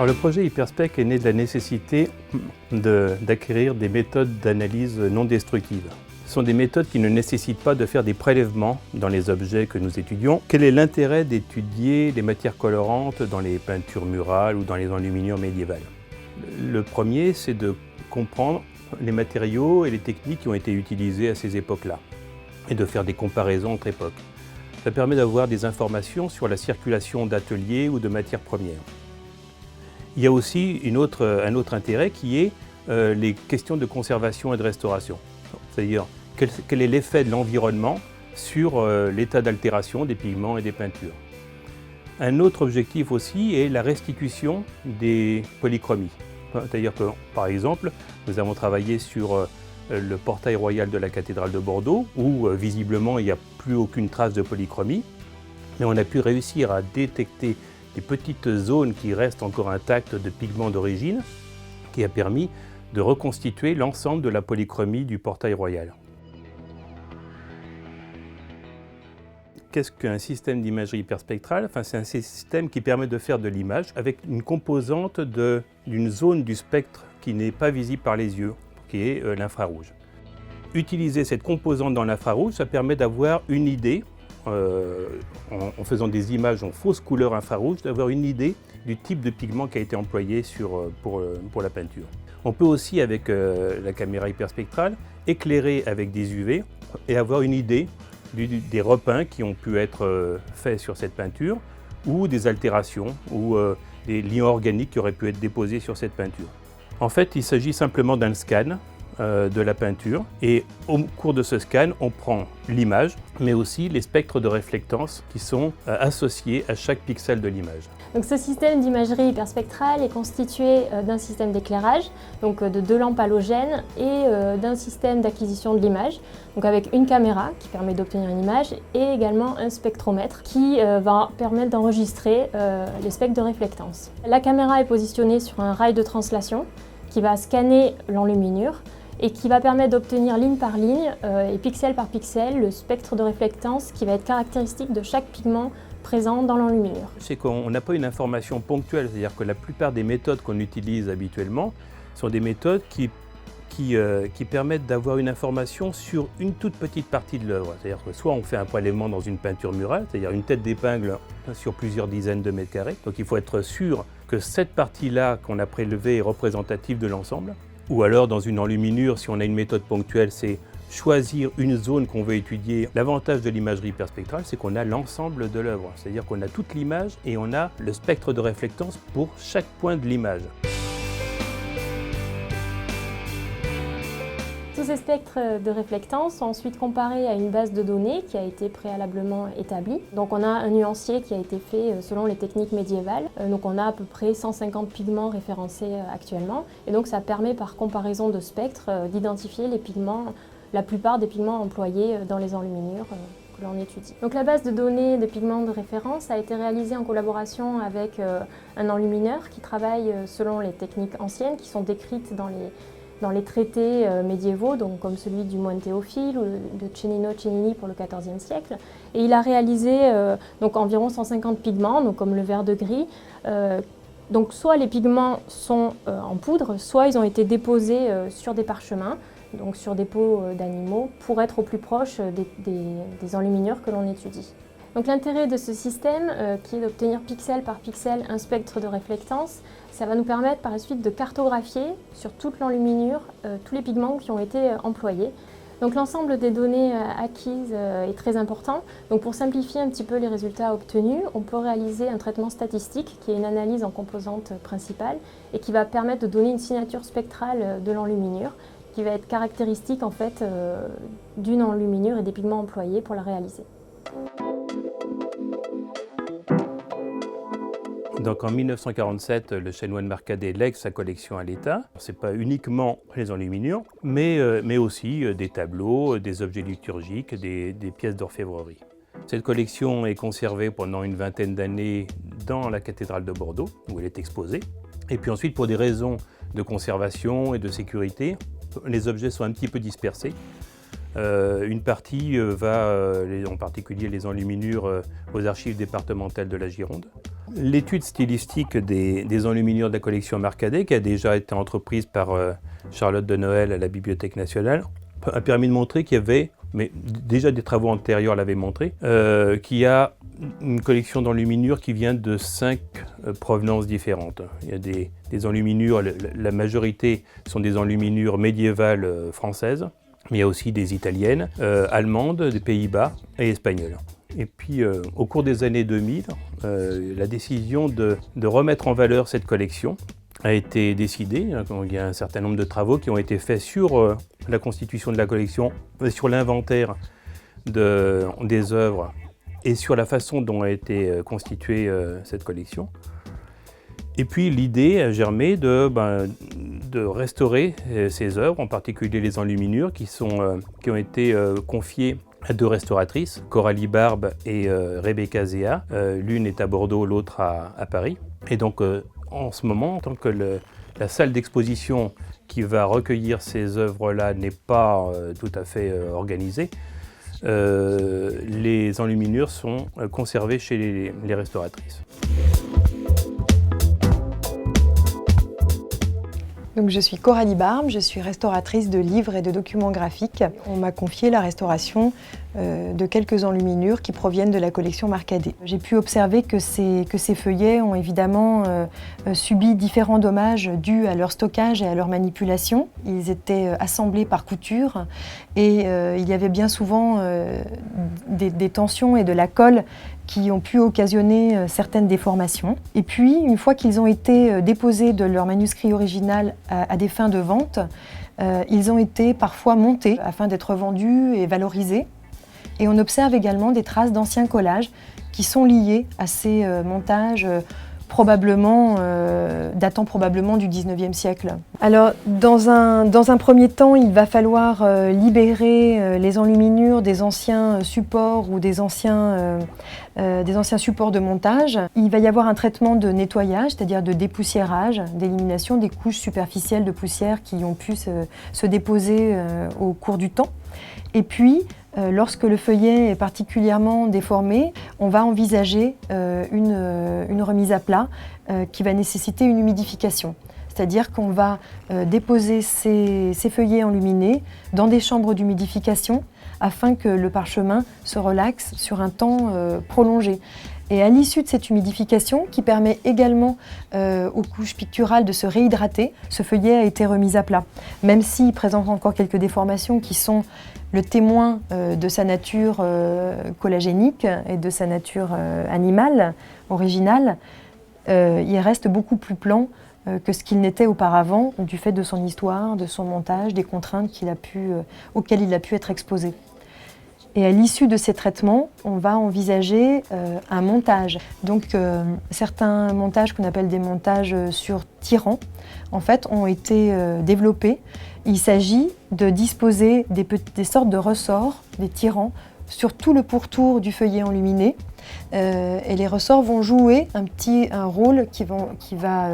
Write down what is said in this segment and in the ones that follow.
Alors, le projet Hyperspec est né de la nécessité d'acquérir des méthodes d'analyse non destructives. Ce sont des méthodes qui ne nécessitent pas de faire des prélèvements dans les objets que nous étudions. Quel est l'intérêt d'étudier les matières colorantes dans les peintures murales ou dans les enluminures médiévales? Le premier, c'est de comprendre les matériaux et les techniques qui ont été utilisées à ces époques-là et de faire des comparaisons entre époques. Ça permet d'avoir des informations sur la circulation d'ateliers ou de matières premières. Il y a aussi un autre intérêt qui est les questions de conservation et de restauration. C'est-à-dire quel est l'effet de l'environnement sur l'état d'altération des pigments et des peintures. Un autre objectif aussi est la restitution des polychromies. C'est-à-dire que, par exemple, nous avons travaillé sur le portail royal de la cathédrale de Bordeaux, où visiblement il n'y a plus aucune trace de polychromie, mais on a pu réussir à détecter des petites zones qui restent encore intactes de pigments d'origine, qui a permis de reconstituer l'ensemble de la polychromie du portail royal. Qu'est-ce qu'un système d'imagerie hyperspectrale? C'est un système qui permet de faire de l'image avec une composante d'une zone du spectre qui n'est pas visible par les yeux, qui est l'infrarouge. Utiliser cette composante dans l'infrarouge, ça permet d'avoir une idée, en faisant des images en fausse couleur infrarouge, d'avoir une idée du type de pigment qui a été employé pour la peinture. On peut aussi, avec la caméra hyperspectrale, éclairer avec des UV et avoir une idée des repeints qui ont pu être faits sur cette peinture ou des altérations ou des liens organiques qui auraient pu être déposés sur cette peinture. En fait, il s'agit simplement d'un scan de la peinture et au cours de ce scan, on prend l'image mais aussi les spectres de réflectance qui sont associés à chaque pixel de l'image. Donc ce système d'imagerie hyperspectrale est constitué d'un système d'éclairage, donc de 2 lampes halogènes et d'un système d'acquisition de l'image, donc avec une caméra qui permet d'obtenir une image et également un spectromètre qui va permettre d'enregistrer les spectres de réflectance. La caméra est positionnée sur un rail de translation qui va scanner l'enluminure et qui va permettre d'obtenir ligne par ligne et pixel par pixel le spectre de réflectance qui va être caractéristique de chaque pigment présent dans l'enluminure. C'est qu'on n'a pas une information ponctuelle, c'est-à-dire que la plupart des méthodes qu'on utilise habituellement sont des méthodes qui permettent d'avoir une information sur une toute petite partie de l'œuvre. C'est-à-dire que soit on fait un prélèvement dans une peinture murale, c'est-à-dire une tête d'épingle sur plusieurs dizaines de mètres carrés, donc il faut être sûr que cette partie-là qu'on a prélevée est représentative de l'ensemble. Ou alors dans une enluminure, si on a une méthode ponctuelle, c'est choisir une zone qu'on veut étudier. L'avantage de l'imagerie hyperspectrale, c'est qu'on a l'ensemble de l'œuvre, c'est-à-dire qu'on a toute l'image et on a le spectre de réflectance pour chaque point de l'image. Tous ces spectres de réflectance sont ensuite comparés à une base de données qui a été préalablement établie. Donc on a un nuancier qui a été fait selon les techniques médiévales. Donc on a à peu près 150 pigments référencés actuellement. Et donc ça permet par comparaison de spectres d'identifier les pigments, la plupart des pigments employés dans les enluminures que l'on étudie. Donc la base de données des pigments de référence a été réalisée en collaboration avec un enlumineur qui travaille selon les techniques anciennes qui sont décrites dans les traités médiévaux, donc comme celui du moine Théophile ou de Cennino Cennini pour le XIVe siècle. Et il a réalisé donc environ 150 pigments, donc comme le vert de gris. Donc soit les pigments sont en poudre, soit ils ont été déposés sur des parchemins, donc sur des peaux d'animaux, pour être au plus proche des enluminures que l'on étudie. Donc l'intérêt de ce système, qui est d'obtenir pixel par pixel un spectre de réflectance, ça va nous permettre par la suite de cartographier sur toute l'enluminure tous les pigments qui ont été employés. Donc l'ensemble des données acquises est très important. Donc pour simplifier un petit peu les résultats obtenus, on peut réaliser un traitement statistique qui est une analyse en composantes principales et qui va permettre de donner une signature spectrale de l'enluminure qui va être caractéristique en fait d'une enluminure et des pigments employés pour la réaliser. Donc en 1947, le chanoine Marcadet lègue sa collection à l'État. Ce n'est pas uniquement les enluminures, mais aussi des tableaux, des objets liturgiques, des pièces d'orfèvrerie. Cette collection est conservée pendant une vingtaine d'années dans la cathédrale de Bordeaux, où elle est exposée. Et puis ensuite, pour des raisons de conservation et de sécurité, les objets sont un petit peu dispersés. Une partie va, en particulier les enluminures, aux archives départementales de la Gironde. L'étude stylistique des enluminures de la collection Marcadet, qui a déjà été entreprise par Charlotte de Noël à la Bibliothèque nationale, a permis de montrer qu'il y avait, mais déjà des travaux antérieurs l'avaient montré, qu'il y a une collection d'enluminures qui vient de 5 provenances différentes. Il y a des enluminures, la majorité sont des enluminures médiévales françaises, mais il y a aussi des italiennes, allemandes, des Pays-Bas et espagnoles. Et puis, au cours des années 2000, la décision de remettre en valeur cette collection a été décidée. Il y a un certain nombre de travaux qui ont été faits sur la constitution de la collection, sur l'inventaire des œuvres et sur la façon dont a été constituée cette collection. Et puis l'idée a germé de restaurer ces œuvres, en particulier les enluminures qui ont été confiées à 2 restauratrices, Coralie Barbe et Rebecca Zéa. L'une est à Bordeaux, l'autre à Paris. Et donc en ce moment, tant que la salle d'exposition qui va recueillir ces œuvres-là n'est pas tout à fait organisée, les enluminures sont conservées chez les restauratrices. Donc, je suis Coralie Barbe, je suis restauratrice de livres et de documents graphiques. On m'a confié la restauration de quelques enluminures qui proviennent de la collection Marcadet. J'ai pu observer que ces feuillets ont évidemment subi différents dommages dus à leur stockage et à leur manipulation. Ils étaient assemblés par couture et il y avait bien souvent des tensions et de la colle qui ont pu occasionner certaines déformations. Et puis, une fois qu'ils ont été déposés de leur manuscrit original à des fins de vente, ils ont été parfois montés afin d'être vendus et valorisés. Et on observe également des traces d'anciens collages qui sont liés à ces montages datant probablement du 19e siècle. Alors, dans un premier temps, il va falloir libérer les enluminures des anciens supports ou des anciens supports de montage. Il va y avoir un traitement de nettoyage, c'est-à-dire de dépoussiérage, d'élimination des couches superficielles de poussière qui ont pu se déposer au cours du temps. Et puis, lorsque le feuillet est particulièrement déformé, on va envisager une remise à plat qui va nécessiter une humidification. C'est-à-dire qu'on va déposer ces feuillets enluminés dans des chambres d'humidification afin que le parchemin se relaxe sur un temps prolongé. Et à l'issue de cette humidification, qui permet également aux couches picturales de se réhydrater, ce feuillet a été remis à plat. Même s'il présente encore quelques déformations qui sont le témoin de sa nature collagénique et de sa nature animale, originale, il reste beaucoup plus plan que ce qu'il n'était auparavant, du fait de son histoire, de son montage, des contraintes auxquelles il a pu être exposé. Et à l'issue de ces traitements, on va envisager un montage. Donc certains montages qu'on appelle des montages sur tirant, en fait, ont été développés. Il s'agit de disposer des sortes de ressorts, des tirants, sur tout le pourtour du feuillet enluminé. Et les ressorts vont jouer un rôle qui va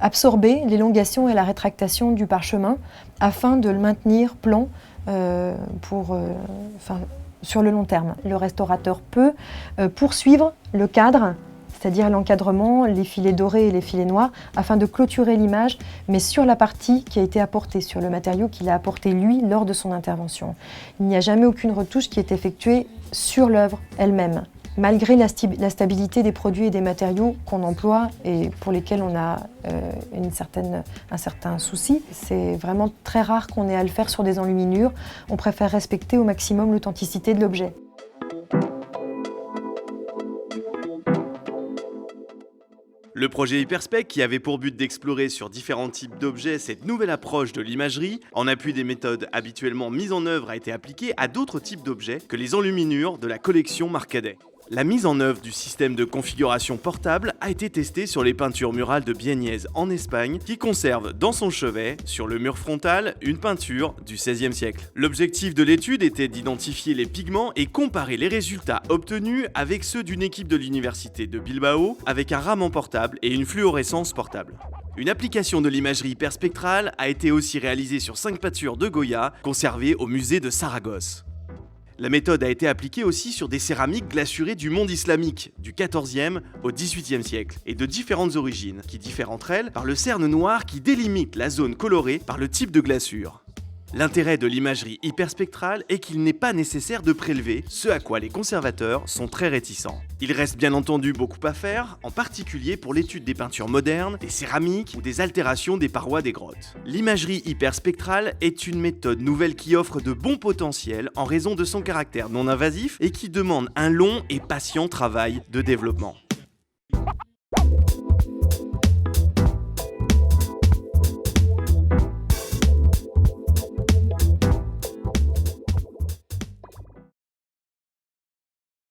absorber l'élongation et la rétractation du parchemin afin de le maintenir plan sur le long terme. Le restaurateur peut poursuivre le cadre, c'est-à-dire l'encadrement, les filets dorés et les filets noirs, afin de clôturer l'image, mais sur la partie qui a été apportée, sur le matériau qu'il a apporté lui lors de son intervention. Il n'y a jamais aucune retouche qui est effectuée sur l'œuvre elle-même. Malgré la stabilité des produits et des matériaux qu'on emploie et pour lesquels on a un certain souci, c'est vraiment très rare qu'on ait à le faire sur des enluminures. On préfère respecter au maximum l'authenticité de l'objet. Le projet Hyperspec, qui avait pour but d'explorer sur différents types d'objets cette nouvelle approche de l'imagerie, en appui des méthodes habituellement mises en œuvre, a été appliqué à d'autres types d'objets que les enluminures de la collection Marcadet. La mise en œuvre du système de configuration portable a été testée sur les peintures murales de Biéniez en Espagne, qui conserve dans son chevet, sur le mur frontal, une peinture du XVIe siècle. L'objectif de l'étude était d'identifier les pigments et comparer les résultats obtenus avec ceux d'une équipe de l'université de Bilbao, avec un rameau portable et une fluorescence portable. Une application de l'imagerie hyperspectrale a été aussi réalisée sur 5 peintures de Goya, conservées au musée de Saragosse. La méthode a été appliquée aussi sur des céramiques glacurées du monde islamique, du XIVe au XVIIIe siècle, et de différentes origines, qui diffèrent entre elles par le cerne noir qui délimite la zone colorée par le type de glaçure. L'intérêt de l'imagerie hyperspectrale est qu'il n'est pas nécessaire de prélever, ce à quoi les conservateurs sont très réticents. Il reste bien entendu beaucoup à faire, en particulier pour l'étude des peintures modernes, des céramiques ou des altérations des parois des grottes. L'imagerie hyperspectrale est une méthode nouvelle qui offre de bons potentiels en raison de son caractère non invasif et qui demande un long et patient travail de développement.